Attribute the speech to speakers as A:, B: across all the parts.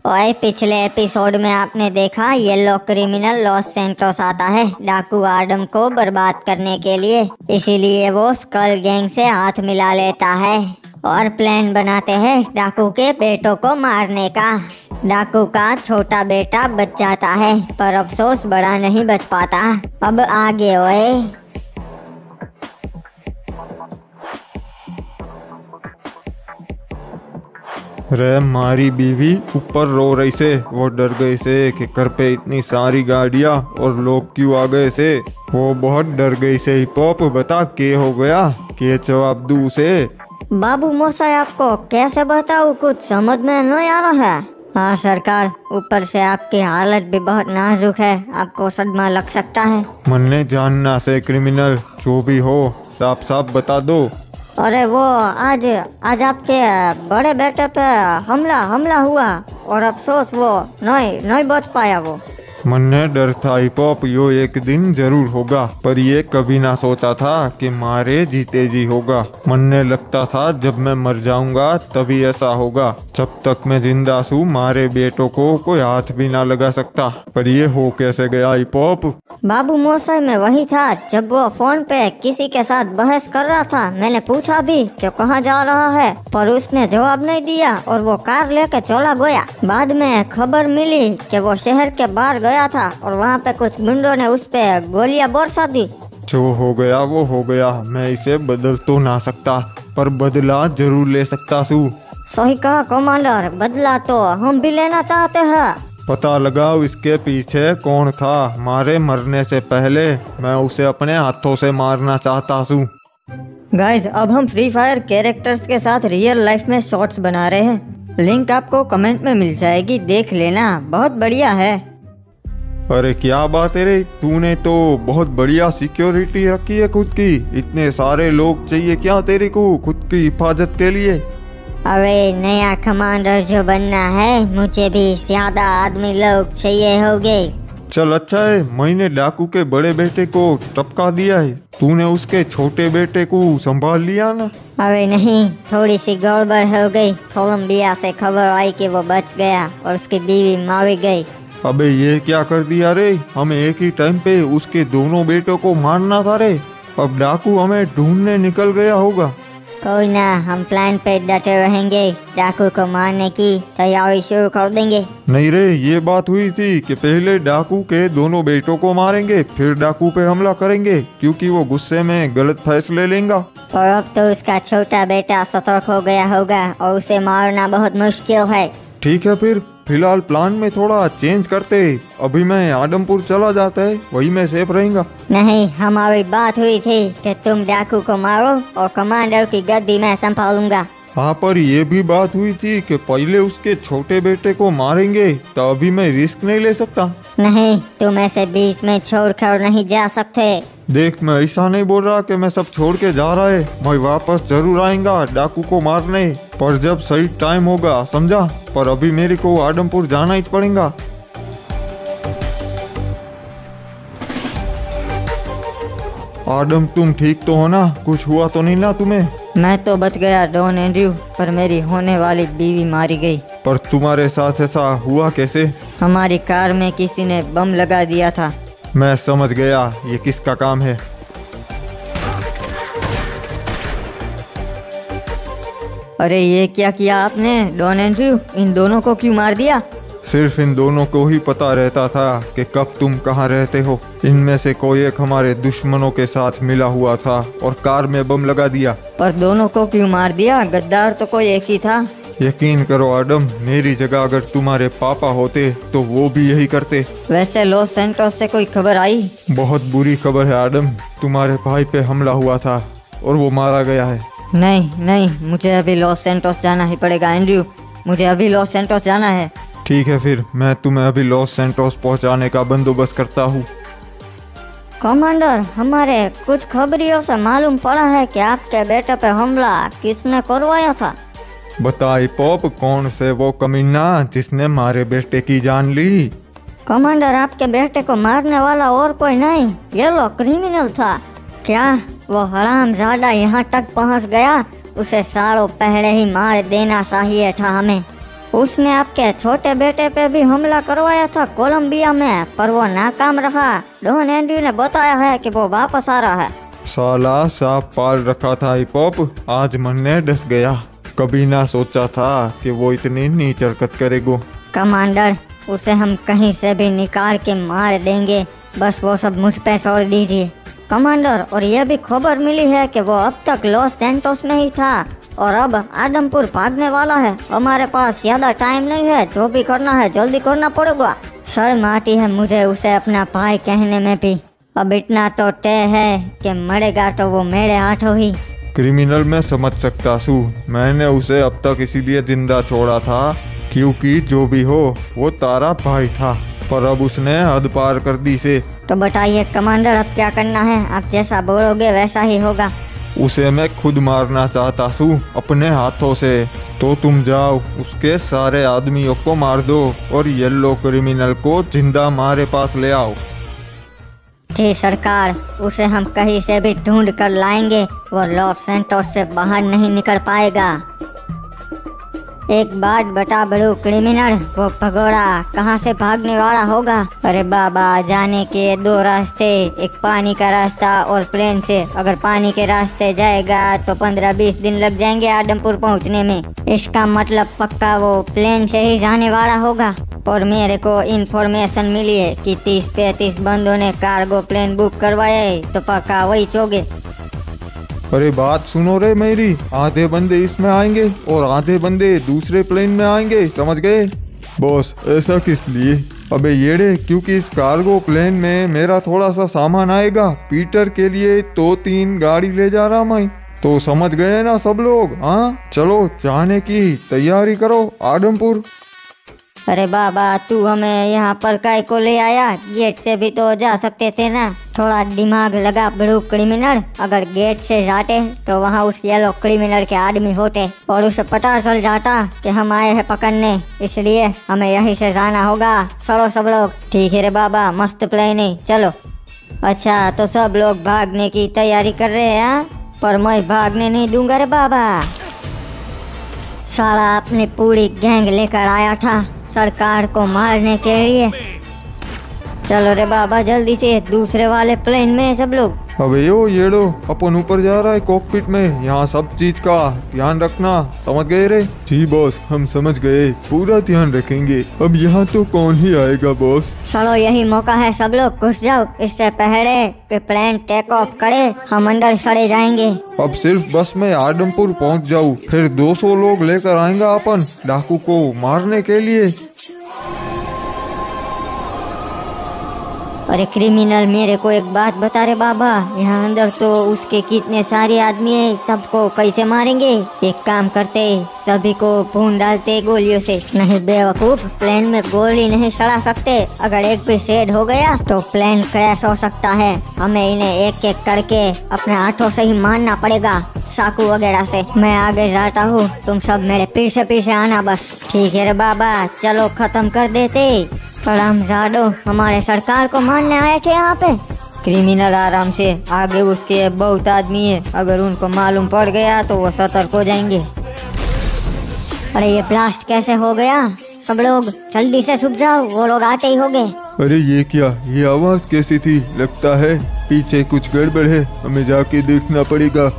A: ओए, पिछले एपिसोड में आपने देखा येलो क्रिमिनल लॉस सैंटोस आता है डाकू आडम को बर्बाद करने के लिए। इसीलिए वो स्कल गैंग से हाथ मिला लेता है और प्लान बनाते हैं डाकू के बेटों को मारने का। डाकू का छोटा बेटा बच जाता है पर अफसोस बड़ा नहीं बच पाता। अब आगे ओए।
B: रे मारी बीवी ऊपर रो रही से, वो डर गए से कि घर पे इतनी सारी गाड़ियाँ और लोग क्यों आ गए से। वो बहुत डर गई से। पॉप बता के हो गया, के जवाब दू उसे।
A: बाबू मोसाई, आपको कैसे बताऊँ, कुछ समझ में नहीं आ रहा है। हाँ सरकार, ऊपर से आपकी हालत भी बहुत नाजुक है, आपको सदमा लग सकता है।
B: मन्ने जानना से क्रिमिनल जो भी हो साफ साफ बता दो।
A: अरे वो आज आपके बड़े बेटे पे हमला हुआ और अफसोस वो नहीं बच पाया। वो
B: मन्ने डर था हिप हॉप यो एक दिन जरूर होगा, पर ये कभी ना सोचा था कि मारे जीते जी होगा। मन्ने लगता था जब मैं मर जाऊंगा तभी ऐसा होगा। जब तक मैं जिंदा हूँ मारे बेटों को कोई हाथ भी ना लगा सकता, पर ये हो कैसे गया हिप हॉप।
A: बाबू मोसाई में वही था जब वो फोन पे किसी के साथ बहस कर रहा था। मैंने पूछा भी कि कहाँ जा रहा है, पर उसने जवाब नहीं दिया और वो कार लेकर चला गया। बाद में खबर मिली कि वो शहर के बाहर गया था और वहाँ पे कुछ गुंडों ने उस पे गोलियां बरसा दी।
B: जो हो गया वो हो गया, मैं इसे बदल तो ना सकता पर बदला जरूर ले सकता हूँ।
A: सही कहा कमांडर, बदला तो हम भी लेना चाहते हैं।
B: पता लगाओ इसके पीछे कौन था। मारे मरने से पहले मैं उसे अपने हाथों से मारना चाहता हूँ।
A: गाइस, अब हम फ्री फायर कैरेक्टर्स के साथ रियल लाइफ में शॉर्ट्स बना रहे हैं। लिंक आपको कमेंट में मिल जाएगी, देख लेना, बहुत बढ़िया है।
B: अरे क्या बात है रे, तूने तो बहुत बढ़िया सिक्योरिटी रखी है खुद की। इतने सारे लोग चाहिए क्या तेरे को खुद की हिफाजत के लिए?
A: अरे नया कमांडर जो बनना है, मुझे भी ज्यादा आदमी लोग चाहिए होंगे।
B: चल अच्छा है, मैंने डाकू के बड़े बेटे को टपका दिया है, तूने उसके छोटे बेटे को संभाल लिया ना।
A: अरे नहीं, थोड़ी सी गड़बड़ हो गई। कोलंबिया से खबर आई कि वो बच गया और उसकी बीवी मारी गई।
B: अबे ये क्या कर दिया रे, हमें एक ही टाइम पे उसके दोनों बेटों को मारना था रे। अब डाकू हमें ढूंढने निकल गया होगा।
A: कोई ना, हम प्लान पे डटे रहेंगे, डाकू को मारने की तैयारी शुरू कर देंगे।
B: नहीं रे, ये बात हुई थी कि पहले डाकू के दोनों बेटों को मारेंगे फिर डाकू पे हमला करेंगे, क्योंकि वो गुस्से में गलत फैसले लेगा।
A: और अब तो उसका छोटा बेटा सतर्क हो गया होगा और उसे मारना बहुत मुश्किल है।
B: ठीक है, फिर फिलहाल प्लान में थोड़ा चेंज करते। अभी मैं आदमपुर चला जाता है, वही मैं सेफ रहेगा।
A: नहीं, हमारी बात हुई थी कि तुम डाकू को मारो और कमांडर की गद्दी मैं संभालूंगा।
B: हाँ, पर ये भी बात हुई थी कि पहले उसके छोटे बेटे को मारेंगे, तो अभी मैं रिस्क नहीं ले सकता।
A: नहीं, तुम ऐसे बीच में छोड़कर नहीं जा सकते।
B: देख, मैं ऐसा नहीं बोल रहा कि मैं सब छोड़ के जा रहा है। मैं वापस जरूर आएगा डाकू को मारने, पर जब सही टाइम होगा, समझा। पर अभी मेरे को आदमपुर जाना ही पड़ेगा। आदम, तुम ठीक तो हो ना? कुछ हुआ तो नहीं ना तुम्हें?
A: मैं तो बच गया डॉन एंड्रयू, पर मेरी होने वाली बीवी मारी गई।
B: पर तुम्हारे साथ ऐसा हुआ कैसे?
A: हमारी कार में किसी ने बम लगा दिया था।
B: मैं समझ गया, ये किसका काम है।
A: अरे ये क्या किया आपने डॉन एंड्रयू, इन दोनों को क्यों मार दिया?
B: सिर्फ इन दोनों को ही पता रहता था कि कब तुम कहाँ रहते हो। इनमें से कोई एक हमारे दुश्मनों के साथ मिला हुआ था और कार में बम लगा दिया।
A: पर दोनों को क्यों मार दिया? गद्दार तो कोई एक ही था।
B: यकीन करो आदम, मेरी जगह अगर तुम्हारे पापा होते तो वो भी यही करते।
A: वैसे लॉस सैंटोस से कोई खबर आई?
B: बहुत बुरी खबर है आदम, तुम्हारे भाई पे हमला हुआ था और वो मारा गया है।
A: नहीं, मुझे अभी लॉस सैंटोस जाना ही पड़ेगा एंड्रयू, मुझे अभी लॉस सैंटोस जाना है।
B: ठीक है, फिर मैं तुम्हें अभी लॉस सैंटोस पहुंचाने का बंदोबस्त करता हूँ।
A: कमांडर, हमारे कुछ खबरियों से मालूम पड़ा है कि आपके बेटे पे हमला किसने करवाया था।
B: बताई पॉप, कौन से वो कमीना जिसने हमारे बेटे की जान ली?
A: कमांडर, आपके बेटे को मारने वाला और कोई नहीं, येलो क्रिमिनल था। क्या वो हरामजादा यहाँ तक पहुँच गया? उसे सालों पहले ही मार देना चाहिए था हमें। उसने आपके छोटे बेटे पे भी हमला करवाया था कोलंबिया में, पर वो नाकाम रहा। डॉन एंड्रयू ने बताया है कि वो वापस आ रहा है।
B: साला सांप पाल रखा था हिप हॉप, आज मन ने डस गया। कभी ना सोचा था कि वो इतनी नीच हरकत करेगा।
A: कमांडर, उसे हम कहीं से भी निकाल के मार देंगे, बस वो सब मुझ पे छोड़ दीजिए। कमांडर, और यह भी खबर मिली है कि वो अब तक लॉस सैंटोस में ही था और अब आदमपुर भागने वाला है। हमारे पास ज्यादा टाइम नहीं है, जो भी करना है जल्दी करना पड़ेगा। शर्म आती है मुझे उसे अपना भाई कहने में भी। अब इतना तो तय है कि मरेगा तो वो मेरे हाथों ही।
B: क्रिमिनल मैं समझ सकता हूँ, मैंने उसे अब तक इसीलिए जिंदा छोड़ा था क्योंकि जो भी हो वो तारा भाई था, पर अब उसने हद पार कर दी से।
A: तो बताइए कमांडर, अब क्या करना है? आप जैसा बोलोगे वैसा ही होगा।
B: उसे मैं खुद मारना चाहता हूँ अपने हाथों से। तो तुम जाओ, उसके सारे आदमियों को मार दो और येलो क्रिमिनल को जिंदा हमारे पास ले आओ।
A: जी सरकार, उसे हम कहीं से भी ढूंढ कर लाएंगे। वो लॉस सैंटोस से बाहर नहीं निकल पाएगा। एक बात बता बड़ू क्रिमिनल, वो भगोड़ा कहाँ से भागने वाला होगा? अरे बाबा, जाने के दो रास्ते, एक पानी का रास्ता और प्लेन से। अगर पानी के रास्ते जाएगा तो 15-20 दिन लग जाएंगे आदमपुर पहुँचने में। इसका मतलब पक्का वो प्लेन से ही जाने वाला होगा। और मेरे को इन्फॉर्मेशन मिली है कि 30-35 बंदों ने कार्गो प्लेन बुक करवाया है, तो पक्का वही चोगे।
B: अरे बात सुनो रे मेरी, आधे बंदे इसमें आएंगे और आधे बंदे दूसरे प्लेन में आएंगे, समझ गए? बॉस, ऐसा किस लिए? अबे येड़े, क्योंकि इस कार्गो प्लेन में मेरा थोड़ा सा सामान आएगा। पीटर के लिए 2-3 गाड़ी ले जा रहा मैं। तो समझ गए ना सब लोग? हाँ, चलो जाने की तैयारी करो आदमपुर।
A: अरे बाबा, तू हमें यहाँ पर काय को ले आया? गेट से भी तो जा सकते थे ना। थोड़ा दिमाग लगा बड़ू क्रिमिनल। अगर गेट से जाते तो वहाँ उस येलो क्रिमिनल के आदमी होते और उसे पता चल जाता कि हम आए हैं पकड़ने, इसलिए हमें यहीं से जाना होगा। चलो सब लोग। ठीक है रे बाबा, मस्त प्लानिंग, चलो। अच्छा, तो सब लोग भागने की तैयारी कर रहे हैं, पर मैं भागने नहीं दूंगा रे बाबा। साला अपनी पूरी गैंग लेकर आया था सरकार को मारने के लिए। चलो रे बाबा, जल्दी से दूसरे वाले प्लेन में सब लोग।
B: अबे यो येड़ो, अपन ऊपर जा रहा है कॉकपिट में, यहाँ सब चीज का ध्यान रखना, समझ गए रे? जी बॉस, हम समझ गए, पूरा ध्यान रखेंगे। अब यहाँ तो कौन ही आएगा बॉस?
A: चलो, यही मौका है, सब लोग घुस जाओ। इससे पहले कि प्लेन टेक ऑफ करे हम अंदर चले जाएंगे।
B: अब सिर्फ बस में आदमपुर पहुँच जाऊँ, फिर 200 लोग लेकर आएंगा अपन डाकू को मारने के लिए।
A: अरे क्रिमिनल, मेरे को एक बात बता रे बाबा, यहाँ अंदर तो उसके कितने सारे आदमी हैं, सबको कैसे मारेंगे? एक काम करते, सभी को भून डालते गोलियों से। नहीं बेवकूफ, प्लेन में गोली नहीं चला सकते। अगर एक भी शेड हो गया तो प्लेन क्रैश हो सकता है। हमें इन्हें एक एक करके अपने हाथों से ही मारना पड़ेगा, चाकू वगैरह से। मैं आगे जाता हूँ, तुम सब मेरे पीछे पीछे आना बस। ठीक है रे बाबा, चलो खत्म कर देते। प्रणाम जादो, हमारे सरकार को मारने आए थे यहाँ पे। क्रिमिनल आराम से, आगे उसके बहुत आदमी है, अगर उनको मालूम पड़ गया तो वो सतर्क हो जाएंगे। अरे ये ब्लास्ट कैसे हो गया? सब लोग जल्दी से छुप जाओ, वो लोग आते ही होंगे।
B: अरे ये क्या, ये आवाज कैसी थी? लगता है पीछे कुछ गड़बड़ है, हमें जाके देखना पड़ेगा।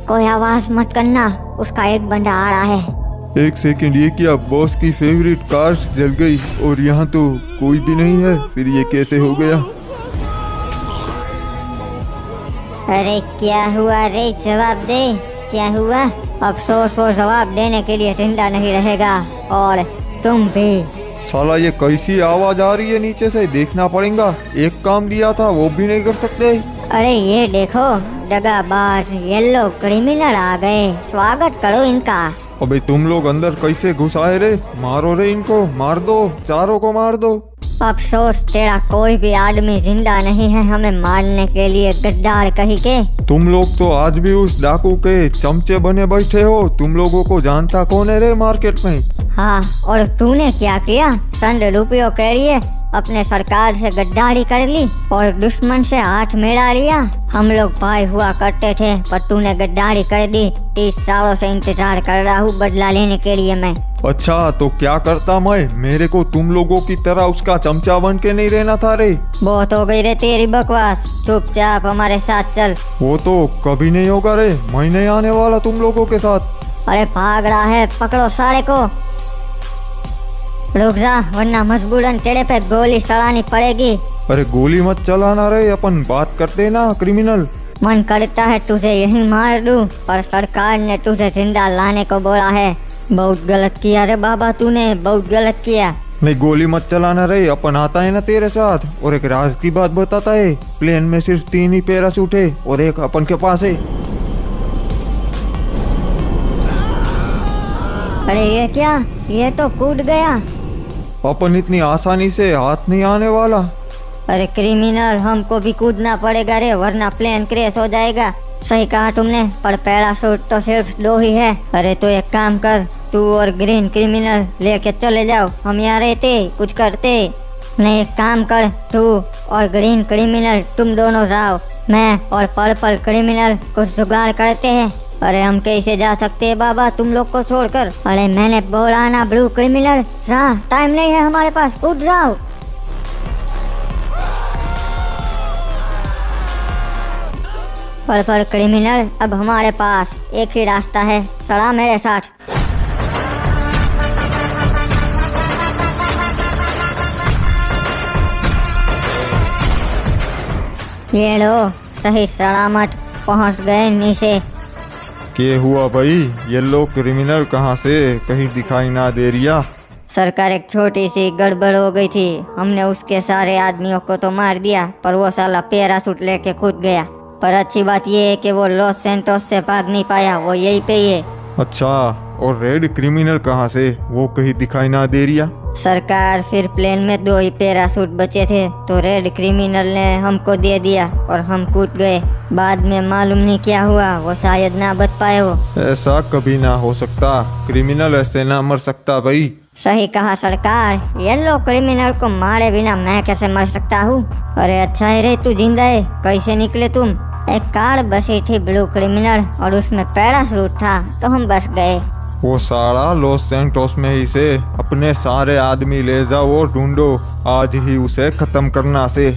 A: कोई आवाज मत करना, उसका एक बंदा आ रहा है।
B: एक सेकंड, ये क्या? बॉस की फेवरेट कार जल गई और यहाँ तो कोई भी नहीं है, फिर ये कैसे हो गया?
A: अरे क्या हुआ रे? जवाब दे, क्या हुआ? अफसोस वो जवाब देने के लिए जिंदा नहीं रहेगा, और तुम भी।
B: साला ये कैसी आवाज आ रही है नीचे से? देखना पड़ेगा, एक काम दिया था वो भी नहीं कर सकते।
A: अरे ये देखो, दगाबाज येलो क्रिमिनल आ गए, स्वागत करो इनका।
B: अबे तुम लोग अंदर कैसे घुस आए रे? मारो रे इनको, मार दो, चारों को मार दो।
A: अफसोस तेरा कोई भी आदमी जिंदा नहीं है हमें मारने के लिए, गद्दार कहीं के।
B: तुम लोग तो आज भी उस डाकू के चमचे बने बैठे हो। तुम लोगों को जानता कौन है रे मार्केट में?
A: हाँ, और तूने क्या किया? 100 रुपयों के लिए अपने सरकार से गद्दारी कर ली और दुश्मन से हाथ मिला लिया। हम लोग भाई हुआ करते थे, पर तूने गद्दारी कर दी। 30 सालों से इंतजार कर रहा हूँ बदला लेने के लिए मैं।
B: अच्छा तो क्या करता मैं? मेरे को तुम लोगों की तरह उसका चमचा बन के नहीं रहना था रे।
A: बहुत हो गई रे तेरी बकवास, चुपचाप हमारे साथ चल।
B: वो तो कभी नहीं होगा रे, मैं नहीं आने वाला तुम लोगों के साथ।
A: अरे भाग रहा है, पकड़ो साले को। रुक जा, वरना मजबूरन तेरे पे गोली चलानी पड़ेगी।
B: अरे गोली मत चलाना रे, अपन बात करते ना क्रिमिनल।
A: मन करता है तुझे यहीं मार दूं, पर सरकार ने तुझे जिंदा लाने को बोला है। बहुत गलत किया रे बाबा, तूने बहुत गलत किया।
B: नहीं गोली मत चलाना रे, अपन आता है ना तेरे साथ। और एक राज की बात बताता है, प्लेन में सिर्फ 3 ही पैराशूट है और एक अपन के पास है।
A: अरे ये क्या, ये तो कूद गया।
B: अपन इतनी आसानी से हाथ नहीं आने वाला।
A: अरे क्रिमिनल, हमको भी कूदना पड़ेगा रे, वरना प्लेन क्रैश हो जाएगा। सही कहा तुमने, पर पैराशूट तो सिर्फ 2 ही है। अरे तो एक काम कर, तू और ग्रीन क्रिमिनल लेके चले जाओ, हम यहाँ रहते कुछ करते नहीं। एक काम कर, तू और ग्रीन क्रिमिनल तुम दोनों जाओ, मैं और पर्पल क्रिमिनल कुछ जुगाड़ करते हैं। अरे हम कैसे जा सकते हैं बाबा तुम लोग को छोड़कर? अरे मैंने बोला ना ब्लू क्रिमिनल, जा, टाइम नहीं है हमारे पास, कूद जाओ। पर्पल क्रिमिनल, अब हमारे पास एक ही रास्ता है, चला मेरे साथ। ये लो, सही सलामत पहुंच गए नीचे।
B: क्या हुआ भाई? येलो क्रिमिनल कहाँ से? कहीं दिखाई ना दे रिया।
A: सरकार, एक छोटी सी गड़बड़ हो गई थी। हमने उसके सारे आदमियों को तो मार दिया, पर वो साला पैराशूट लेके कूद गया। पर अच्छी बात ये है कि वो लॉस सेंटोस से भाग नहीं पाया, वो यहीं पे ही है।
B: अच्छा, और रेड क्रिमिनल कहाँ से? वो कहीं दिखाई ना दे रिया।
A: सरकार, फिर प्लेन में 2 ही पैराशूट बचे थे, तो रेड क्रिमिनल ने हमको दे दिया और हम कूद गए। बाद में मालूम नहीं क्या हुआ, वो शायद ना बच पाए हो।
B: ऐसा कभी ना हो सकता, क्रिमिनल ऐसे ना मर सकता भाई।
A: सही कहा सरकार, येलो क्रिमिनल को मारे बिना मैं कैसे मर सकता हूँ? अरे अच्छा है रे, तू जिंदा है। कैसे निकले तुम? एक कार बसी थी ब्लू क्रिमिनल और उसमें पैराशूट था, तो हम बच गए।
B: वो साला लॉस सैंटोस में ही से अपने सारे आदमी ले जाओ और ढूंढो, आज ही उसे खत्म करना से।